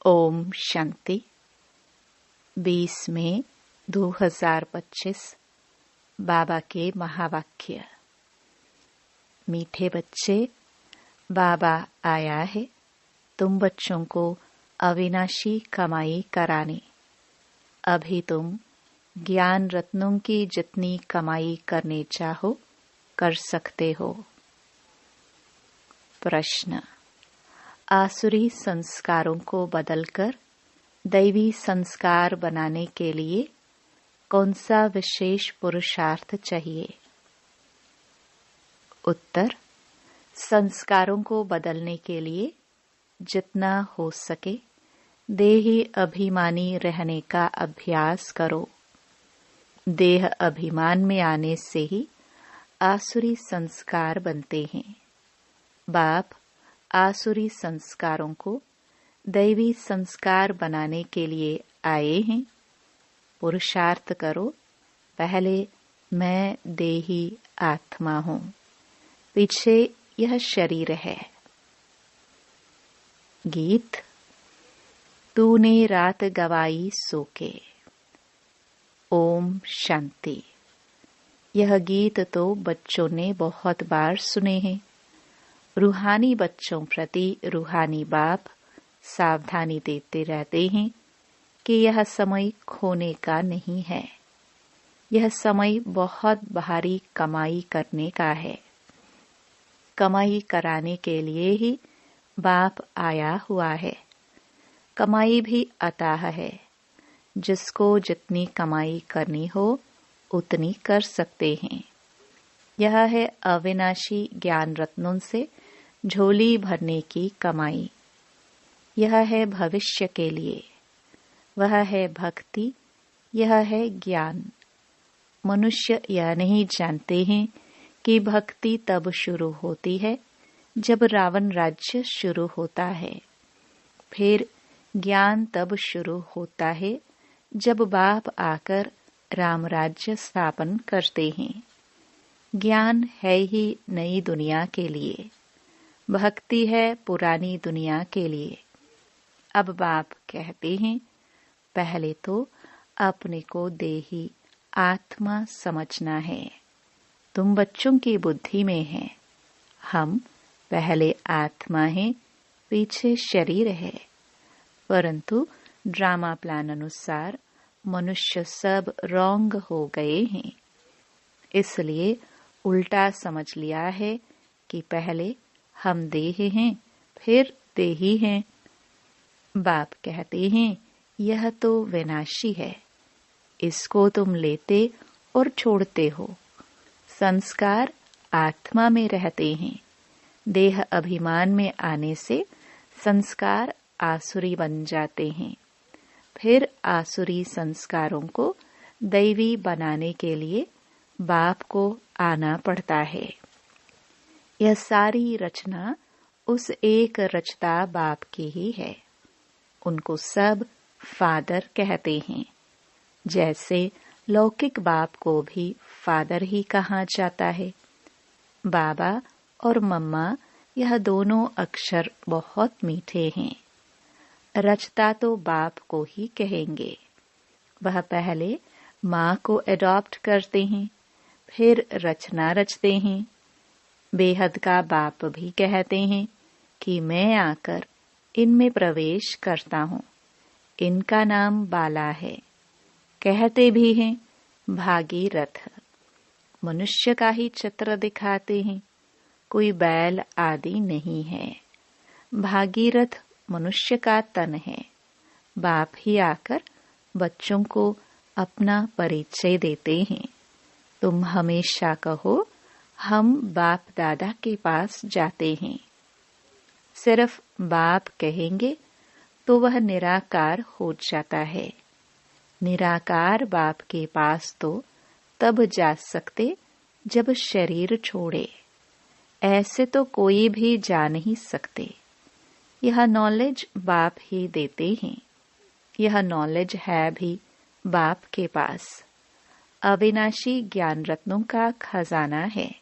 ओम शांति। 20 मई 2025 बाबा के महावाक्य। मीठे बच्चे, बाबा आया है तुम बच्चों को अविनाशी कमाई कराने। अभी तुम ज्ञान रत्नों की जितनी कमाई करने चाहो कर सकते हो। प्रश्न। आसुरी संस्कारों को बदलकर दैवी संस्कार बनाने के लिए कौन सा विशेष पुरुषार्थ चाहिए? उत्तर। संस्कारों को बदलने के लिए जितना हो सके देही अभिमानी रहने का अभ्यास करो। देह अभिमान में आने से ही आसुरी संस्कार बनते हैं। बाप आसुरी संस्कारों को दैवी संस्कार बनाने के लिए आए हैं। पुरुषार्थ करो। पहले मैं देही आत्मा हूँ, पीछे यह शरीर है। गीत। तूने रात गवाई सो के। ओम शांति। यह गीत तो बच्चों ने बहुत बार सुने हैं। रूहानी बच्चों प्रति रूहानी बाप सावधानी देते रहते हैं कि यह समय खोने का नहीं है। यह समय बहुत भारी कमाई करने का है। कमाई कराने के लिए ही बाप आया हुआ है। कमाई भी अताह है। जिसको जितनी कमाई करनी हो उतनी कर सकते हैं। यह है अविनाशी ज्ञान रत्नों से झोली भरने की कमाई। यह है भविष्य के लिए। वह है भक्ति। यह है ज्ञान। मनुष्य यह नहीं जानते हैं कि भक्ति तब शुरू होती है जब रावण राज्य शुरू होता है। फिर ज्ञान तब शुरू होता है जब बाप आकर राम राज्य स्थापन करते हैं। ज्ञान है ही नई दुनिया के लिए। भक्ति है पुरानी दुनिया के लिए। अब बाप कहते हैं पहले तो अपने को देही आत्मा समझना है। तुम बच्चों की बुद्धि में है। हम पहले आत्मा हैं, पीछे शरीर है। परंतु ड्रामा प्लान अनुसार मनुष्य सब रॉन्ग हो गए हैं। इसलिए उल्टा समझ लिया है कि पहले हम देह हैं, फिर देही हैं। बाप कहते हैं यह तो विनाशी है। इसको तुम लेते और छोड़ते हो। संस्कार आत्मा में रहते हैं। देह अभिमान में आने से संस्कार आसुरी बन जाते हैं। फिर आसुरी संस्कारों को दैवी बनाने के लिए बाप को आना पड़ता है। यह सारी रचना उस एक रचता बाप की ही है। उनको सब फादर कहते हैं। जैसे लौकिक बाप को भी फादर ही कहा जाता है। बाबा और मम्मा यह दोनों अक्षर बहुत मीठे हैं। रचता तो बाप को ही कहेंगे। वह पहले माँ को एडॉप्ट करते हैं, फिर रचना रचते हैं। बेहद का बाप भी कहते हैं कि मैं आकर इनमें प्रवेश करता हूँ। इनका नाम बाला है। कहते भी हैं भागीरथ। मनुष्य का ही चित्र दिखाते हैं। कोई बैल आदि नहीं है। भागीरथ मनुष्य का तन है। बाप ही आकर बच्चों को अपना परिचय देते हैं। तुम हमेशा कहो हम बाप दादा के पास जाते हैं। सिर्फ बाप कहेंगे तो वह निराकार हो जाता है। निराकार बाप के पास तो तब जा सकते जब शरीर छोड़े। ऐसे तो कोई भी जा नहीं सकते। यह नॉलेज बाप ही देते हैं। यह नॉलेज है भी बाप के पास। अविनाशी ज्ञान रत्नों का खजाना है।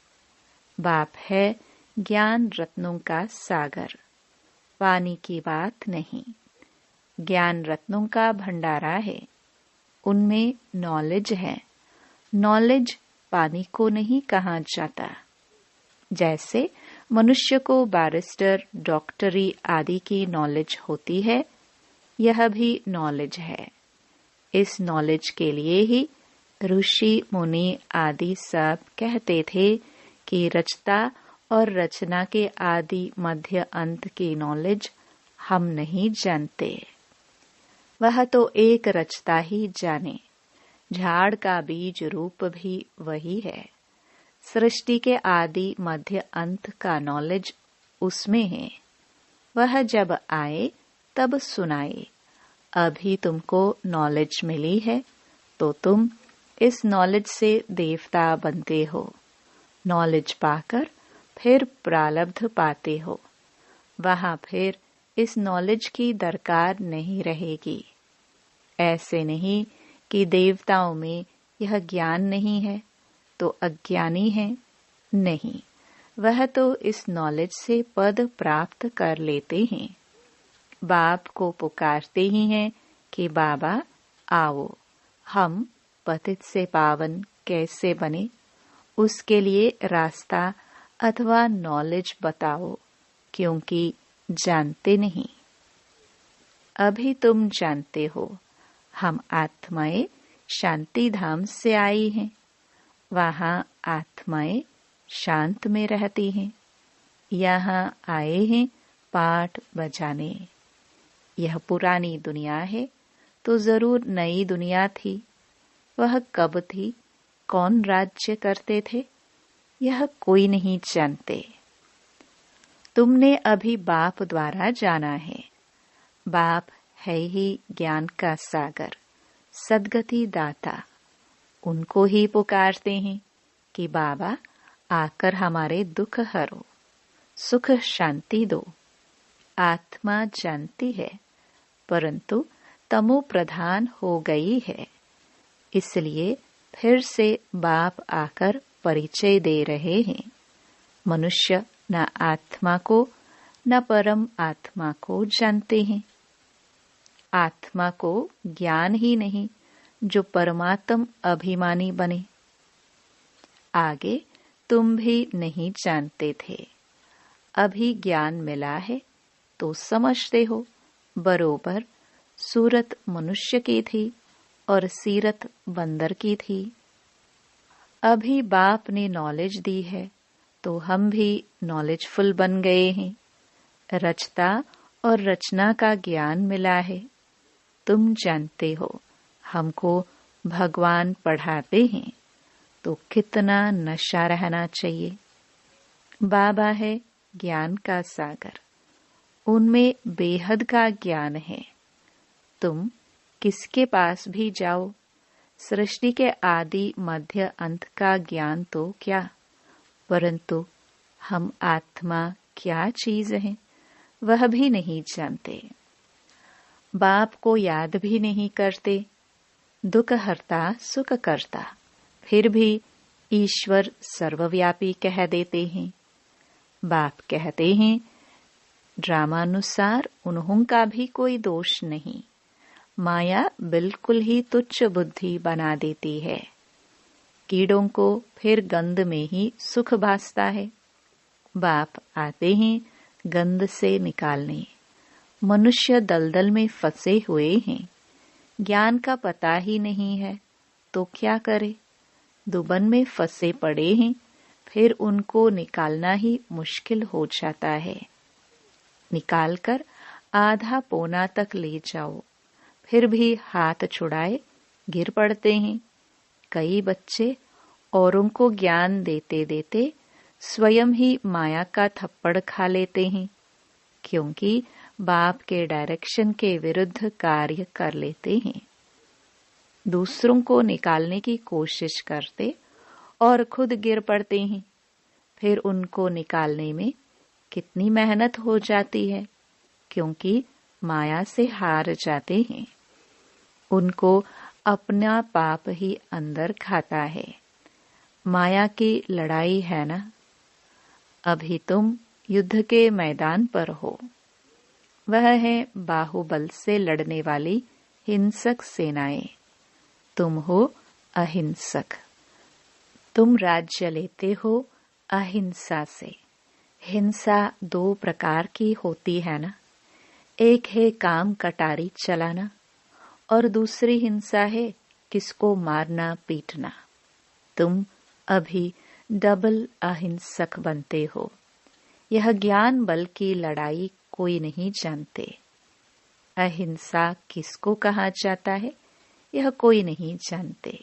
बाप है ज्ञान रत्नों का सागर। पानी की बात नहीं। ज्ञान रत्नों का भंडारा है, उनमें नॉलेज है। नॉलेज पानी को नहीं कहा जाता। जैसे मनुष्य को बैरिस्टर, डॉक्टरी आदि की नॉलेज होती है, यह भी नॉलेज है। इस नॉलेज के लिए ही ऋषि मुनि आदि सब कहते थे कि रचता और रचना के आदि मध्य अंत की नॉलेज हम नहीं जानते। वह तो एक रचता ही जाने। झाड़ का बीज रूप भी वही है। सृष्टि के आदि मध्य अंत का नॉलेज उसमें है। वह जब आए तब सुनाए। अभी तुमको नॉलेज मिली है तो तुम इस नॉलेज से देवता बनते हो। नॉलेज पाकर फिर प्रारब्ध पाते हो। वहां फिर इस नॉलेज की दरकार नहीं रहेगी। ऐसे नहीं कि देवताओं में यह ज्ञान नहीं है तो अज्ञानी है। नहीं, वह तो इस नॉलेज से पद प्राप्त कर लेते हैं। बाप को पुकारते ही हैं कि बाबा आओ, हम पतित से पावन कैसे बने, उसके लिए रास्ता अथवा नॉलेज बताओ, क्योंकि जानते नहीं। अभी तुम जानते हो, हम आत्माएं शांति धाम से आई हैं। वहां आत्माएं शांत में रहती हैं। यहाँ आए हैं पाठ बजाने। यह पुरानी दुनिया है तो जरूर नई दुनिया थी। वह कब थी, कौन राज्य करते थे, यह कोई नहीं जानते। तुमने अभी बाप द्वारा जाना है। बाप है ही ज्ञान का सागर, सद्गति दाता। उनको ही पुकारते हैं कि बाबा आकर हमारे दुख हरो, सुख शांति दो। आत्मा जानती है, परंतु तमो प्रधान हो गई है। इसलिए फिर से बाप आकर परिचय दे रहे हैं। मनुष्य न आत्मा को न परम आत्मा को जानते हैं। आत्मा को ज्ञान ही नहीं जो परमात्म अभिमानी बने। आगे तुम भी नहीं जानते थे, अभी ज्ञान मिला है तो समझते हो। बरोबर सूरत मनुष्य की थी और सीरत बंदर की थी। अभी बाप ने नॉलेज दी है तो हम भी नॉलेजफुल बन गए हैं। रचता और रचना का ज्ञान मिला है। तुम जानते हो, हमको भगवान पढ़ाते हैं तो कितना नशा रहना चाहिए। बाबा है ज्ञान का सागर, उनमें बेहद का ज्ञान है। तुम किसके पास भी जाओ, सृष्टि के आदि मध्य अंत का ज्ञान तो क्या, परंतु हम आत्मा क्या चीज है वह भी नहीं जानते। बाप को याद भी नहीं करते। दुख हरता सुख करता, फिर भी ईश्वर सर्वव्यापी कह देते हैं। बाप कहते हैं ड्रामानुसार उन्हों का भी कोई दोष नहीं। माया बिल्कुल ही तुच्छ बुद्धि बना देती है। कीड़ों को फिर गंध में ही सुख भासता है। बाप आते हैं गंध से निकालने। मनुष्य दलदल में फंसे हुए हैं। ज्ञान का पता ही नहीं है तो क्या करे। दुबन में फंसे पड़े हैं, फिर उनको निकालना ही मुश्किल हो जाता है। निकालकर आधा पौना तक ले जाओ, फिर भी हाथ छुड़ाए गिर पड़ते हैं। कई बच्चे औरों को ज्ञान देते देते स्वयं ही माया का थप्पड़ खा लेते हैं, क्योंकि बाप के डायरेक्शन के विरुद्ध कार्य कर लेते हैं। दूसरों को निकालने की कोशिश करते और खुद गिर पड़ते हैं। फिर उनको निकालने में कितनी मेहनत हो जाती है, क्योंकि माया से हार जाते हैं। उनको अपना पाप ही अंदर खाता है। माया की लड़ाई है ना। अभी तुम युद्ध के मैदान पर हो। वह है बाहुबल से लड़ने वाली हिंसक सेनाएं। तुम हो अहिंसक। तुम राज्य लेते हो अहिंसा से। हिंसा 2 प्रकार की होती है ना। एक है काम कटारी चलाना और दूसरी हिंसा है किसको मारना पीटना। तुम अभी डबल अहिंसक बनते हो। यह ज्ञान बल की लड़ाई कोई नहीं जानते। अहिंसा किसको कहा जाता है यह कोई नहीं जानते।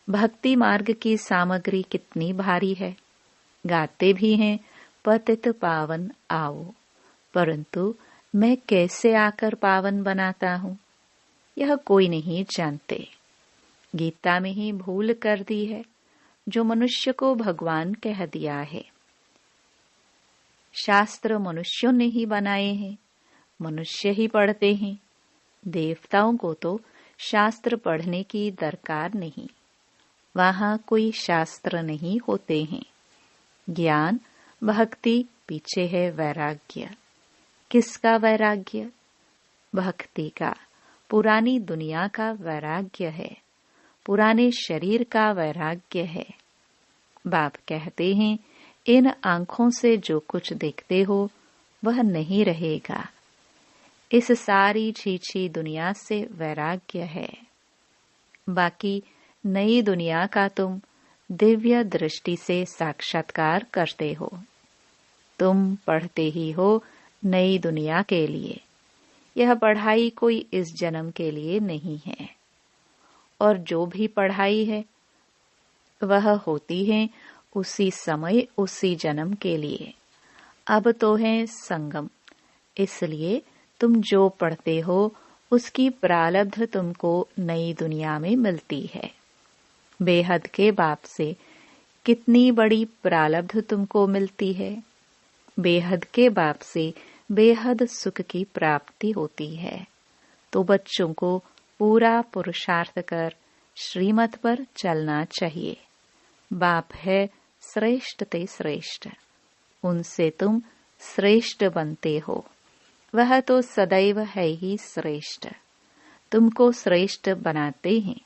भक्ति मार्ग की सामग्री कितनी भारी है। गाते भी हैं पतित पावन आओ, परंतु मैं कैसे आकर पावन बनाता हूँ यह कोई नहीं जानते। गीता में ही भूल कर दी है जो मनुष्य को भगवान कह दिया है। शास्त्र मनुष्यों ने ही बनाए हैं, मनुष्य ही पढ़ते हैं। देवताओं को तो शास्त्र पढ़ने की दरकार नहीं, वहां कोई शास्त्र नहीं होते हैं। ज्ञान भक्ति पीछे है वैराग्य। किसका वैराग्य? भक्ति का। पुरानी दुनिया का वैराग्य है, पुराने शरीर का वैराग्य है। बाप कहते हैं इन आंखों से जो कुछ देखते हो वह नहीं रहेगा। इस सारी छीछी दुनिया से वैराग्य है। बाकी नई दुनिया का तुम दिव्य दृष्टि से साक्षात्कार करते हो। तुम पढ़ते ही हो नई दुनिया के लिए। यह पढ़ाई कोई इस जन्म के लिए नहीं है, और जो भी पढ़ाई है वह होती है उसी समय उसी जन्म के लिए। अब तो है संगम, इसलिए तुम जो पढ़ते हो उसकी प्रारब्ध तुमको नई दुनिया में मिलती है। बेहद के बाप से कितनी बड़ी प्रारब्ध तुमको मिलती है। बेहद के बाप से बेहद सुख की प्राप्ति होती है। तो बच्चों को पूरा पुरुषार्थ कर श्रीमत पर चलना चाहिए। बाप है श्रेष्ठ ते श्रेष्ठ, उनसे तुम श्रेष्ठ बनते हो। वह तो सदैव है ही श्रेष्ठ, तुमको श्रेष्ठ बनाते हैं।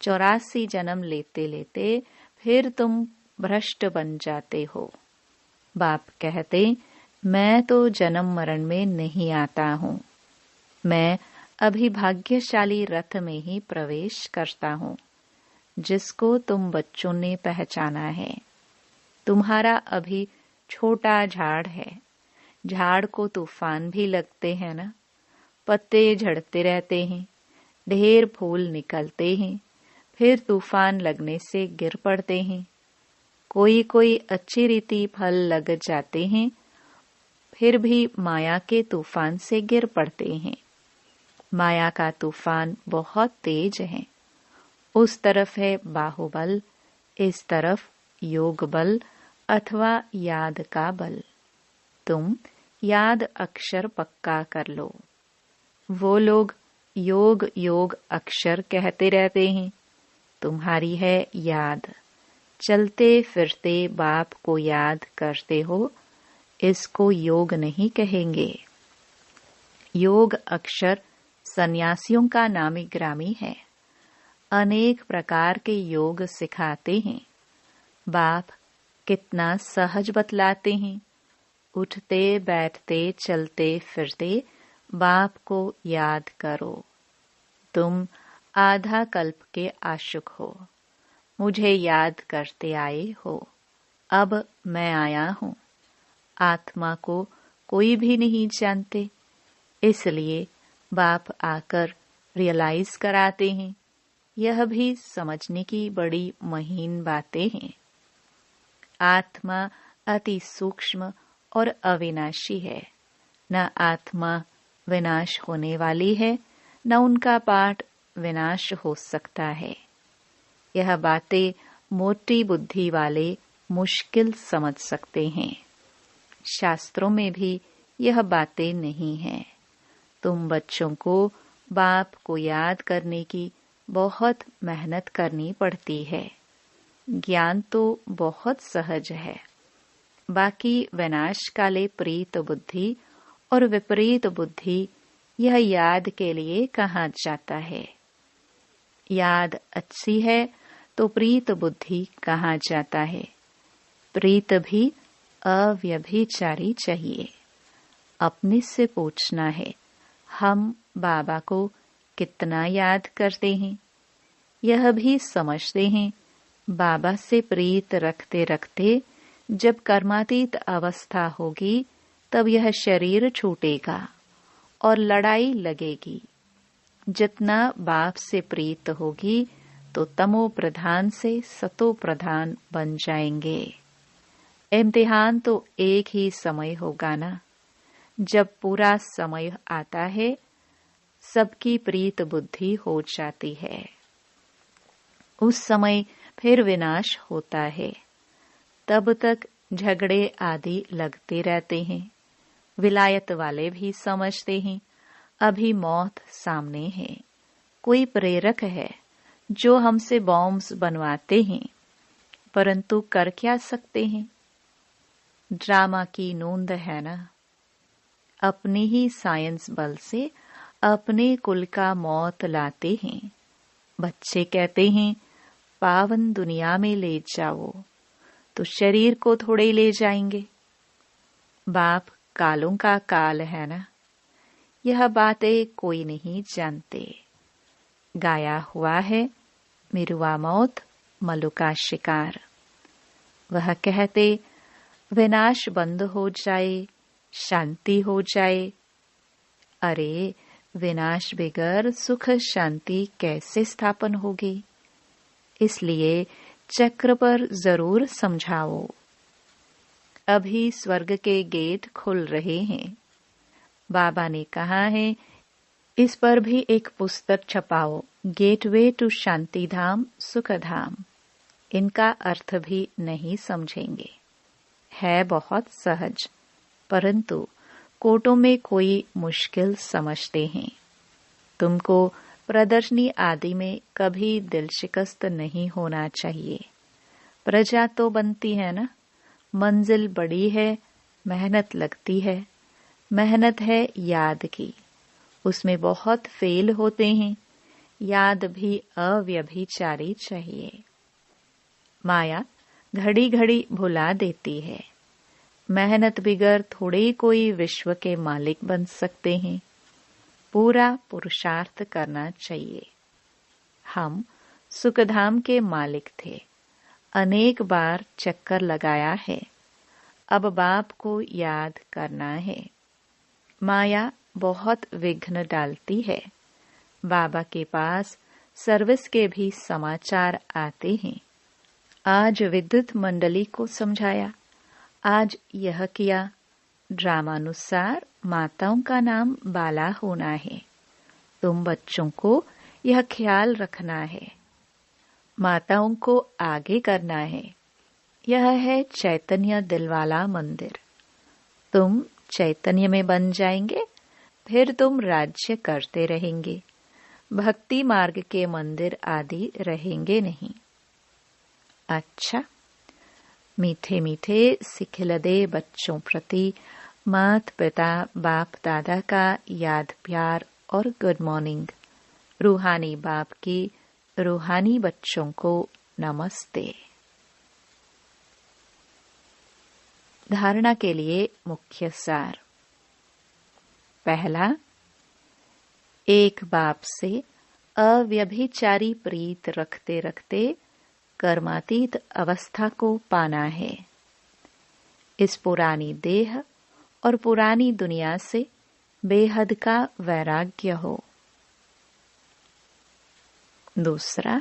84 जन्म लेते लेते फिर तुम भ्रष्ट बन जाते हो। बाप कहते मैं तो जन्म मरण में नहीं आता हूँ, मैं अभी भाग्यशाली रथ में ही प्रवेश करता हूँ जिसको तुम बच्चों ने पहचाना है। तुम्हारा अभी छोटा झाड़ है, झाड़ को तूफान भी लगते हैं ना, पत्ते झड़ते रहते हैं, ढेर फूल निकलते हैं, फिर तूफान लगने से गिर पड़ते हैं। कोई कोई अच्छी रीति फल लग जाते हैं, फिर भी माया के तूफान से गिर पड़ते हैं। माया का तूफान बहुत तेज है। उस तरफ है बाहुबल, इस तरफ योग बल अथवा याद का बल। तुम याद अक्षर पक्का कर लो। वो लोग योग योग अक्षर कहते रहते हैं, तुम्हारी है याद। चलते फिरते बाप को याद करते हो, इसको योग नहीं कहेंगे। योग अक्षर सन्यासियों का नामी ग्रामी है। अनेक प्रकार के योग सिखाते हैं। बाप कितना सहज बतलाते हैं। उठते बैठते चलते फिरते बाप को याद करो। तुम आधा कल्प के आशुक हो, मुझे याद करते आए हो। अब मैं आया हूँ। आत्मा को कोई भी नहीं जानते, इसलिए बाप आकर रियलाइज कराते हैं। यह भी समझने की बड़ी महीन बातें हैं। आत्मा अति सूक्ष्म और अविनाशी है। न आत्मा विनाश होने वाली है, न उनका पाठ विनाश हो सकता है। यह बातें मोटी बुद्धि वाले मुश्किल समझ सकते हैं। शास्त्रों में भी यह बातें नहीं हैं। तुम बच्चों को बाप को याद करने की बहुत मेहनत करनी पड़ती है। ज्ञान तो बहुत सहज है, बाकी विनाश काले प्रीत बुद्धि और विपरीत बुद्धि यह याद के लिए कहा जाता है। याद अच्छी है तो प्रीत बुद्धि कहा जाता है। प्रीत भी अव्यभिचारी चाहिए। अपने से पूछना है, हम बाबा को कितना याद करते हैं? यह भी समझते हैं बाबा से प्रीत रखते रखते जब कर्मातीत अवस्था होगी तब यह शरीर छूटेगा और लड़ाई लगेगी। जितना बाप से प्रीत होगी तो तमो प्रधान से सतो प्रधान बन जाएंगे। इम्तिहान तो एक ही समय होगा ना। जब पूरा समय आता है सबकी प्रीत बुद्धि हो जाती है। उस समय फिर विनाश होता है। तब तक झगड़े आदि लगते रहते हैं। विलायत वाले भी समझते हैं अभी मौत सामने है। कोई प्रेरक है जो हमसे बॉम्ब्स बनवाते हैं, परंतु कर क्या सकते हैं? ड्रामा की नोंद है ना। अपनी ही साइंस बल से अपने कुल का मौत लाते हैं। बच्चे कहते हैं पावन दुनिया में ले जाओ, तो शरीर को थोड़े ले जाएंगे। बाप कालों का काल है ना। यह बातें कोई नहीं जानते। गाया हुआ है मिरुआ मौत मलुका शिकार। वह कहते विनाश बंद हो जाए, शांति हो जाए। अरे विनाश बगैर सुख शांति कैसे स्थापन होगी? इसलिए चक्र पर जरूर समझाओ। अभी स्वर्ग के गेट खुल रहे हैं। बाबा ने कहा है इस पर भी एक पुस्तक छपाओ, गेटवे टू शांति धाम सुख धाम। इनका अर्थ भी नहीं समझेंगे। है बहुत सहज, परंतु कोटों में कोई मुश्किल समझते हैं। तुमको प्रदर्शनी आदि में कभी दिल शिकस्त नहीं होना चाहिए। प्रजा तो बनती है ना। मंजिल बड़ी है, मेहनत लगती है। मेहनत है याद की, उसमें बहुत फेल होते हैं। याद भी अव्यभिचारी चाहिए। माया घड़ी घड़ी भुला देती है। मेहनत बिगर थोड़े कोई विश्व के मालिक बन सकते हैं। पूरा पुरुषार्थ करना चाहिए। हम सुखधाम के मालिक थे। अनेक बार चक्कर लगाया है। अब बाप को याद करना है। माया बहुत विघ्न डालती है। बाबा के पास सर्विस के भी समाचार आते हैं। आज विद्युत मंडली को समझाया, आज यह किया। ड्रामानुसार माताओं का नाम बाला होना है। तुम बच्चों को यह ख्याल रखना है। माताओं को आगे करना है। यह है चैतन्य दिलवाला मंदिर। तुम चैतन्य में बन जाएंगे, फिर तुम राज्य करते रहेंगे। भक्ति मार्ग के मंदिर आदि रहेंगे नहीं। अच्छा, मीठे मीठे सिखिलदे बच्चों प्रति माता पिता बाप दादा का याद प्यार और गुड मॉर्निंग। रूहानी बाप की रूहानी बच्चों को नमस्ते। धारणा के लिए मुख्य सार। पहला, एक बाप से अव्यभिचारी प्रीत रखते रखते कर्मातीत अवस्था को पाना है। इस पुरानी देह और पुरानी दुनिया से बेहद का वैराग्य हो। दूसरा,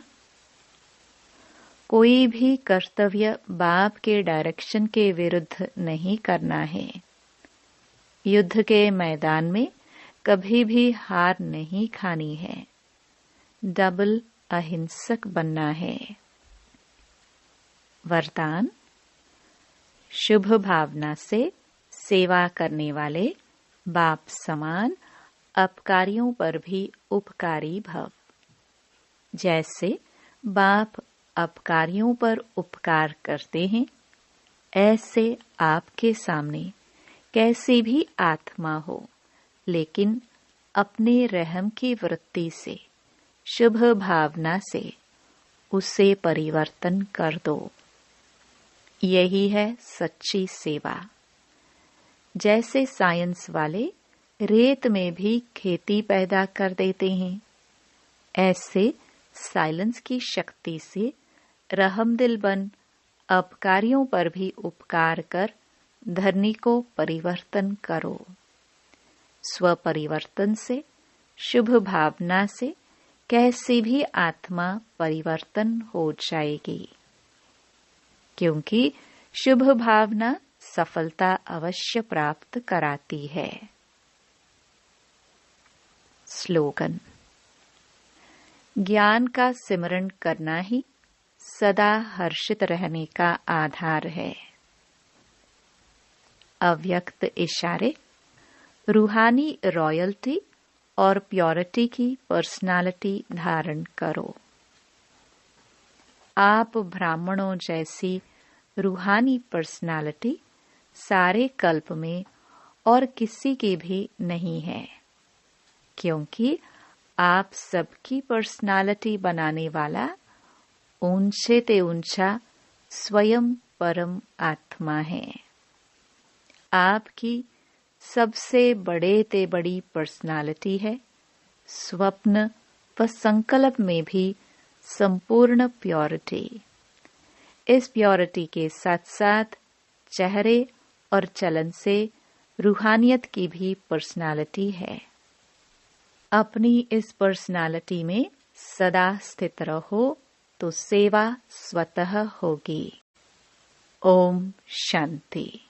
कोई भी कर्तव्य बाप के डायरेक्शन के विरुद्ध नहीं करना है। युद्ध के मैदान में कभी भी हार नहीं खानी है। डबल अहिंसक बनना है। वरदान, शुभ भावना से सेवा करने वाले बाप समान अपकारियों पर भी उपकारी भव। जैसे बाप अपकारियों पर उपकार करते हैं, ऐसे आपके सामने कैसी भी आत्मा हो, लेकिन अपने रहम की वृत्ति से, शुभ भावना से उसे परिवर्तन कर दो। यही है सच्ची सेवा। जैसे साइंस वाले रेत में भी खेती पैदा कर देते हैं, ऐसे साइलेंस की शक्ति से रहमदिल बन अपकारियों पर भी उपकार कर धरनी को परिवर्तन करो। स्व परिवर्तन से, शुभ भावना से कैसी भी आत्मा परिवर्तन हो जाएगी, क्योंकि शुभ भावना सफलता अवश्य प्राप्त कराती है। स्लोगन: ज्ञान का सिमरण करना ही सदा हर्षित रहने का आधार है। अव्यक्त इशारे: रूहानी रॉयल्टी और प्योरिटी की पर्सनालिटी धारण करो। आप ब्राह्मणों जैसी रूहानी पर्सनालिटी सारे कल्प में और किसी की भी नहीं है, क्योंकि आप सबकी पर्सनालिटी बनाने वाला ऊंचे ते ऊंचा स्वयं परम आत्मा है। आपकी सबसे बड़े ते बड़ी पर्सनालिटी है स्वप्न व संकल्प में भी संपूर्ण प्योरिटी। इस प्योरिटी के साथ साथ चेहरे और चलन से रूहानियत की भी पर्सनालिटी है। अपनी इस पर्सनालिटी में सदा स्थित रहो तो सेवा स्वतः होगी। ओम शांति।